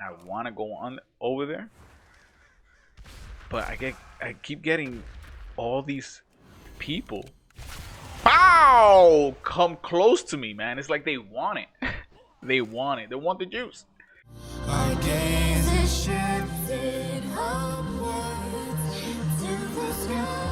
I want to go on over there, but I keep getting all these people. Pow! Come close to me, man. It's like they want it. They want it. They want the juice. Our gaze is shifted upwards to the sky.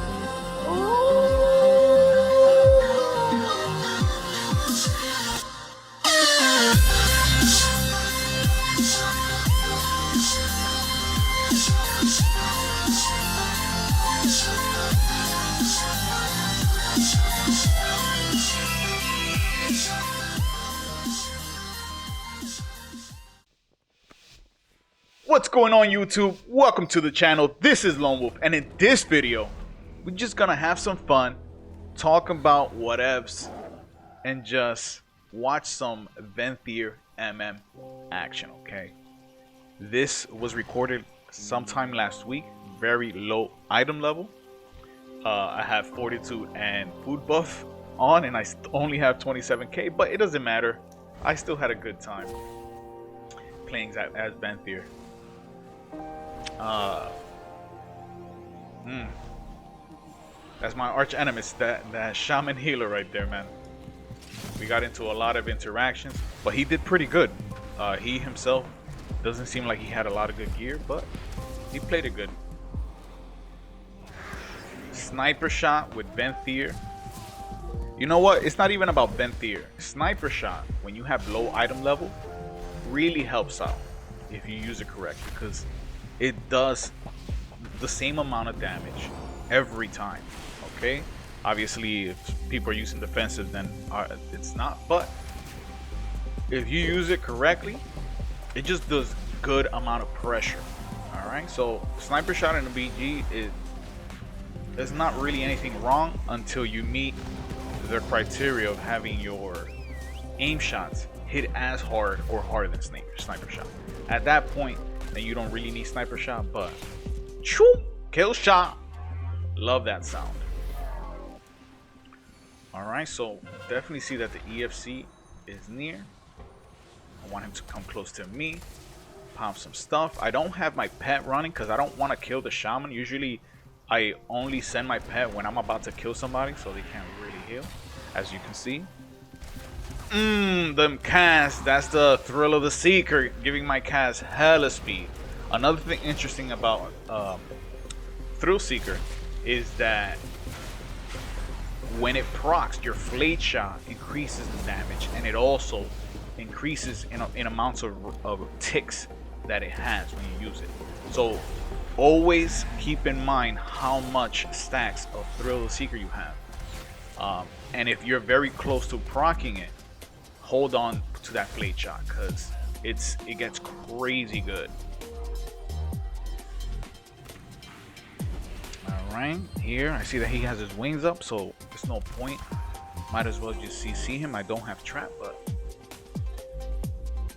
What's going on, YouTube? Welcome to the channel. This is Lone Wolf, and in this video we're just gonna have some fun, talk about whatevs, and just watch some Venthyr action. Okay, this was recorded sometime last week. Very low item level. I have Fortitude and Food Buff on, and I only have 27k, but it doesn't matter. I still had a good time playing as Venthyr. That's my arch nemesis, that shaman healer right there, man. We got into a lot of interactions, but he did pretty good. He himself doesn't seem like he had a lot of good gear, but he played it good. Sniper shot with Venthyr. You know what? It's not even about Venthyr. Sniper shot, when you have low item level, really helps out if you use it correctly, because it does the same amount of damage every time. Okay, obviously if people are using defensive, then it's not, but if you use it correctly, it just does good amount of pressure. All right, so sniper shot in a BG there's not really anything wrong until you meet the criteria of having your aim shots hit as hard or harder than sniper shot. At that point, then you don't really need sniper shot, but choo, kill shot, love that sound. All right, so definitely see that the EFC is near. I want him to come close to me, pop some stuff. I don't have my pet running because I don't want to kill the shaman. Usually I only send my pet when I'm about to kill somebody, so they can't really heal, as you can see. Them casts, that's the thrill of the seeker, giving my cast hella speed. Another thing interesting about thrill seeker is that when it procs, your flayed shot increases the damage, and it also increases in amounts of ticks that it has when you use it. So always keep in mind how much stacks of thrill of the seeker you have, and if you're very close to proccing it, hold on to that flayed shot, because it gets crazy good. Alright, here I see that he has his wings up, so there's no point. Might as well just CC him. I don't have trap, but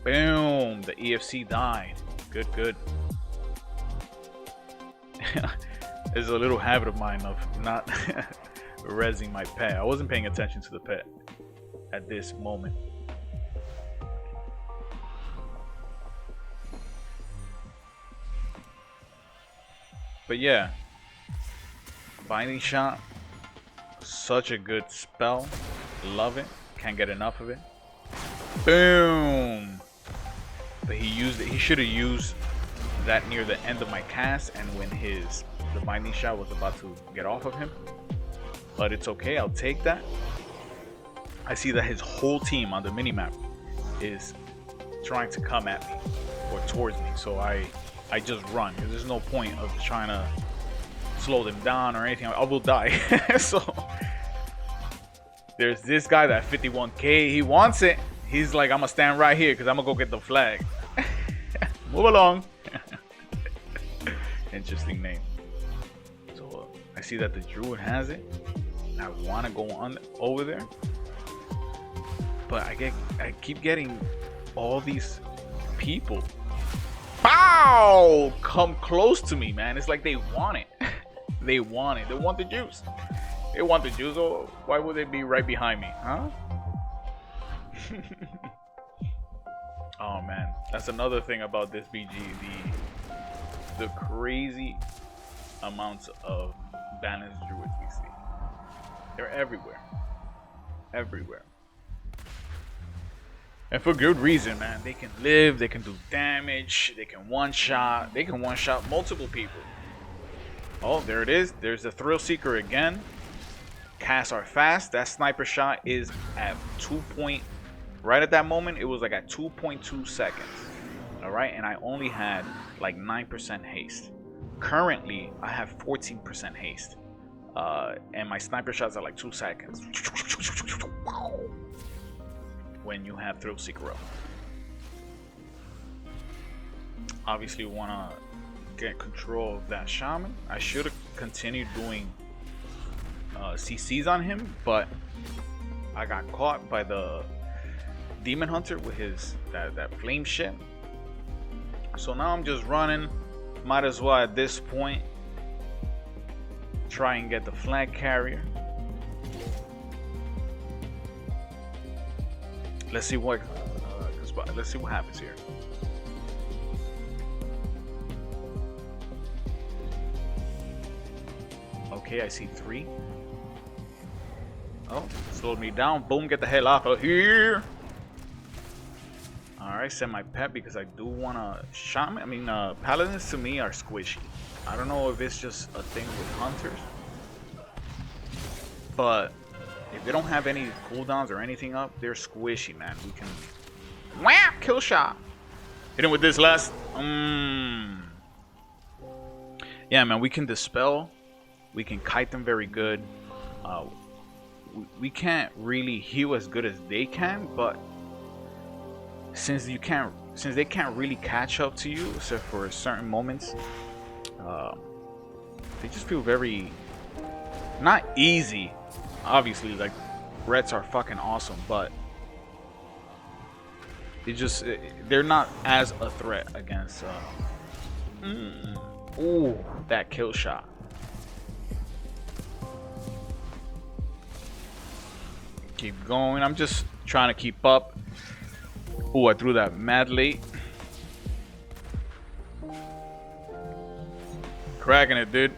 boom, the EFC died. Good. It's a little habit of mine of not rezzing my pet. I wasn't paying attention to the pet at this moment. But yeah, binding shot, such a good spell. Love it. Can't get enough of it. Boom. But he used it. He should have used that near the end of my cast, and when the binding shot was about to get off of him. But it's okay. I'll take that. I see that his whole team on the minimap is trying to come at me or towards me, so I just run. There's no point of trying to slow them down or anything. I will die. So there's this guy that 51k. He wants it. He's like, I'm gonna stand right here because I'm gonna go get the flag. Move along. Interesting name. So I see that the druid has it. I want to go on over there, but I keep getting all these people. Pow! Come close to me, man. It's like they want it. They want it. They want the juice. They want the juice. Oh, why would they be right behind me, huh? Oh man, that's another thing about this BG, the crazy amounts of balanced druids we see. They're everywhere. Everywhere. And for good reason, man. They can live, they can do damage, they can one-shot, multiple people. Oh, there it is. There's the Thrill Seeker again. Casts are fast. That sniper shot is at 2 point. Right at that moment, it was like at 2.2 seconds. Alright, and I only had like 9% haste. Currently, I have 14% haste. And my sniper shots are like 2 seconds. When you have Thrill Seeker up. Obviously, we want to get control of that shaman. I should have continued doing CCs on him, but I got caught by the demon hunter with his that flame shit. So now I'm just running. Might as well at this point try and get the flag carrier. Let's see what happens here. Okay, I see 3. Oh, slowed me down. Boom, get the hell off of here. Alright, send my pet because I do want to shaman. I mean, paladins to me are squishy. I don't know if it's just a thing with hunters, but if they don't have any cooldowns or anything up, they're squishy, man. We can wham, kill shot. Hit him with this last. Yeah, man, we can dispel. We can kite them very good. We can't really heal as good as they can, but since they can't really catch up to you except for certain moments, they just feel very not easy. Obviously, like Reds are fucking awesome, but they're not as a threat against ooh, that kill shot. Keep going. I'm just trying to keep up. Oh, I threw that mad late. Cracking it, dude.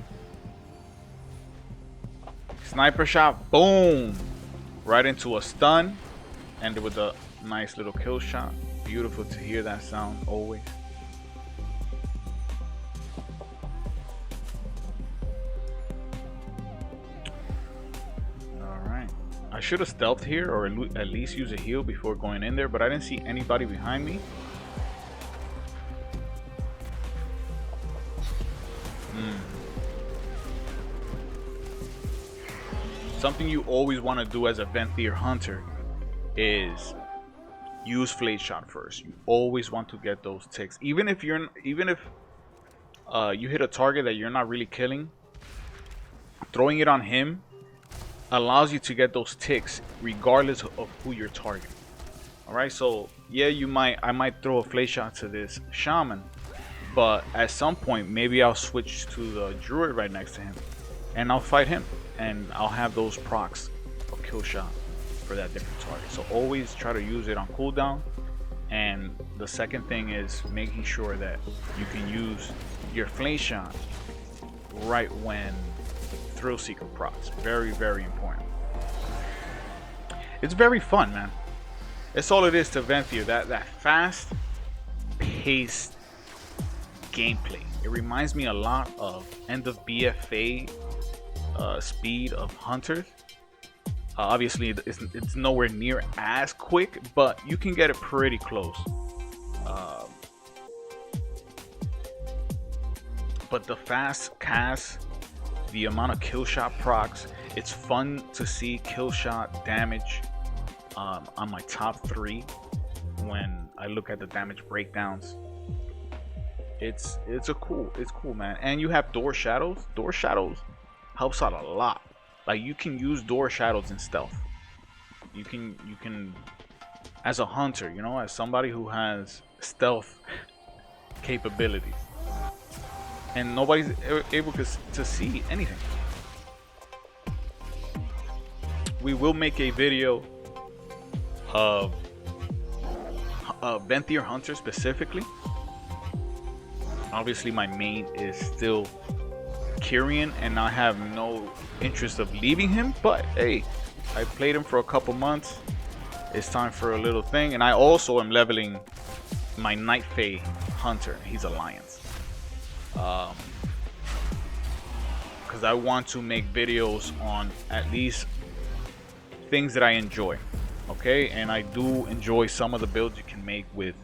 Sniper shot. Boom. Right into a stun. Ended with a nice little kill shot. Beautiful to hear that sound always. I should have stealthed here, or at least use a heal before going in there, but I didn't see anybody behind me. Something you always want to do as a Venthyr hunter is use Flade Shot first. You always want to get those ticks, even if you hit a target that you're not really killing. Throwing it on him allows you to get those ticks regardless of who you're targeting. Alright, so yeah, I might throw a Flay Shot to this shaman, but at some point maybe I'll switch to the druid right next to him and I'll fight him and I'll have those procs of kill shot for that different target. So always try to use it on cooldown. And the second thing is making sure that you can use your Flay Shot right when Thrill Seeker procs. Very, very important. It's very fun, man. It's all it is to Venthyr. That fast paced gameplay. It reminds me a lot of end of BFA speed of hunters. Obviously, it's nowhere near as quick, but you can get it pretty close. But the fast cast, the amount of kill shot procs, it's fun to see kill shot damage on my top 3 when I look at the damage breakdowns. It's cool, man. And you have door shadows. Door shadows helps out a lot. Like, you can use door shadows in stealth. You can as a hunter, you know, as somebody who has stealth capabilities, and nobody's able to see anything. We will make a video of Venthyr Hunter specifically. Obviously my main is still Kyrian, and I have no interest of leaving him, but hey, I played him for a couple months. It's time for a little thing. And I also am leveling my Night Fae Hunter. He's Alliance, because I want to make videos on at least things that I enjoy. Okay, and I do enjoy some of the builds you can make with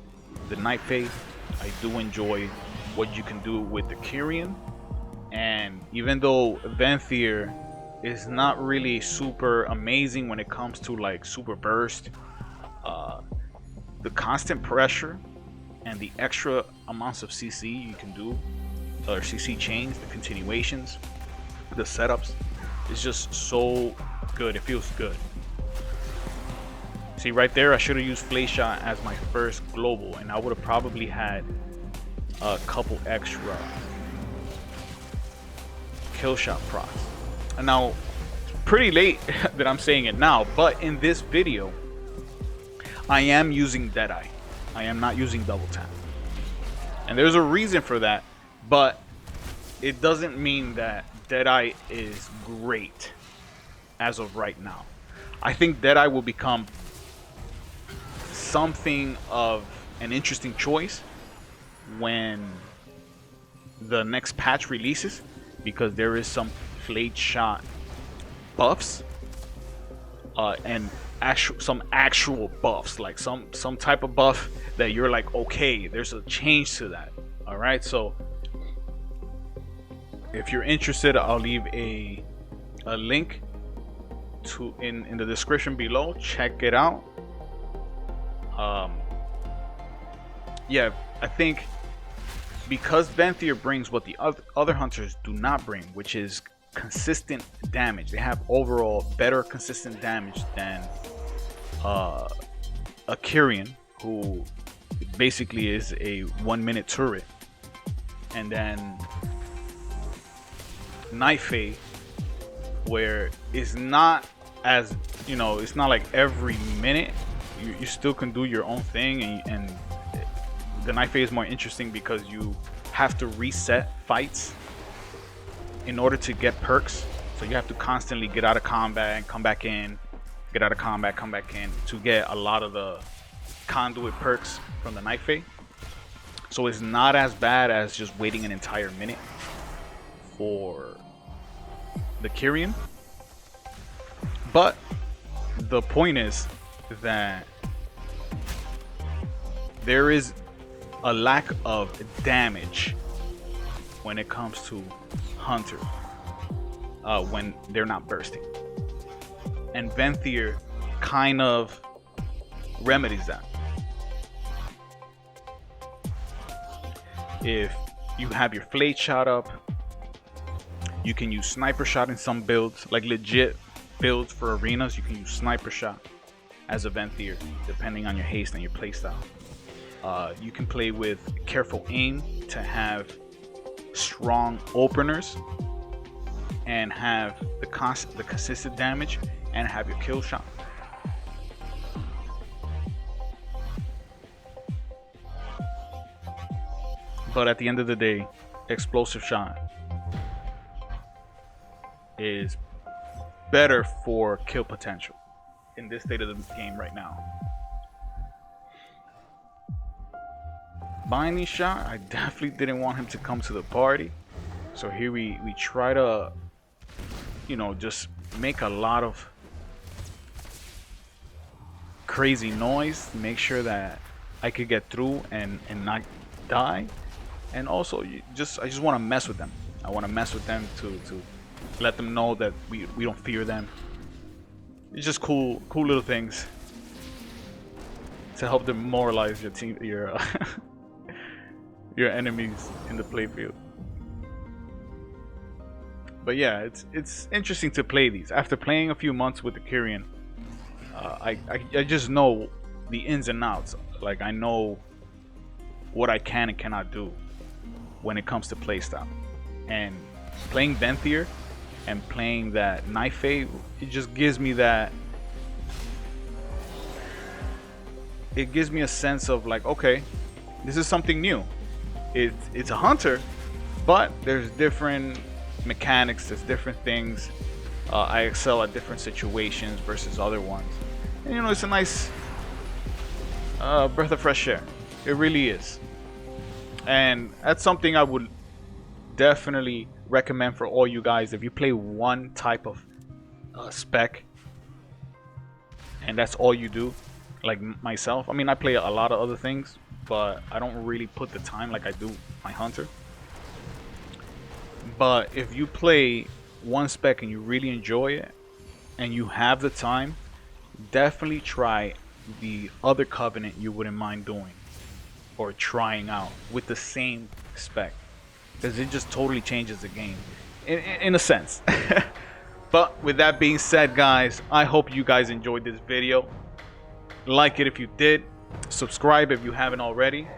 the Night Fae. I do enjoy what you can do with the Kyrian. And even though Venthyr is not really super amazing when it comes to like super burst, the constant pressure and the extra amounts of CC you can do, or CC chains, the continuations, the setups, is just so good. It feels good. See right there, I should have used Flay Shot as my first global, and I would have probably had a couple extra kill shot procs. And now, pretty late that I'm saying it now, but in this video, I am using Deadeye. I am not using double tap. And there's a reason for that, but it doesn't mean that Deadeye is great as of right now. I think Deadeye will become something of an interesting choice when the next patch releases, because there is some Flayed Shot buffs and some actual buffs, like some type of buff that you're like, okay, there's a change to that. All right, so if you're interested, I'll leave a link to in the description below. Check it out. Yeah, I think because Venthyr brings what the other hunters do not bring, which is consistent damage. They have overall better consistent damage than a Kyrian, who basically is a 1-minute turret, and then Night Fae, where it's not as, you know, it's not like every minute. You still can do your own thing, and the Night Fae is more interesting because you have to reset fights in order to get perks. So you have to constantly get out of combat and come back in, get out of combat, come back in, to get a lot of the conduit perks from the Night Fae. So it's not as bad as just waiting an entire minute for the Kyrian. But the point is that there is a lack of damage when it comes to Hunter when they're not bursting, and Venthyr kind of remedies that. If you have your Flayed Shot up, you can use Sniper Shot in some builds, like legit builds for arenas. You can use Sniper Shot as a Venthyr depending on your haste and your playstyle. You can play with Careful Aim to have strong openers and have the consistent damage, and have your kill shot. But at the end of the day, Explosive Shot is better for kill potential in this state of the game right now. Binding Shot, I definitely didn't want him to come to the party, so here we try to, you know, just make a lot of crazy noise, make sure that I could get through and not die. And also, I just want to mess with them. I want to mess with them to let them know that we don't fear them. It's just cool little things to help demoralize your team, your enemies in the playfield. But yeah, it's interesting to play these. After playing a few months with the Kyrian, I just know the ins and outs. Like, I know what I can and cannot do when it comes to playstyle. And playing Venthyr and playing that Night Fae, it just gives me that it gives me a sense of like, okay, this is something new. It's a hunter, but there's different mechanics, there's different things. I excel at different situations versus other ones. And you know, it's a nice breath of fresh air. It really is. And that's something I would definitely recommend for all you guys. If you play one type of spec and that's all you do, like myself, I mean, I play a lot of other things, but I don't really put the time like I do my hunter. But if you play one spec and you really enjoy it and you have the time, definitely try the other covenant you wouldn't mind doing or trying out with the same spec, because it just totally changes the game in a sense. But with that being said, guys, I hope you guys enjoyed this video. Like it if you did, subscribe if you haven't already.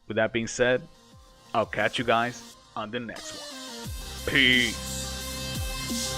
With that being said, I'll catch you guys on the next one. Peace.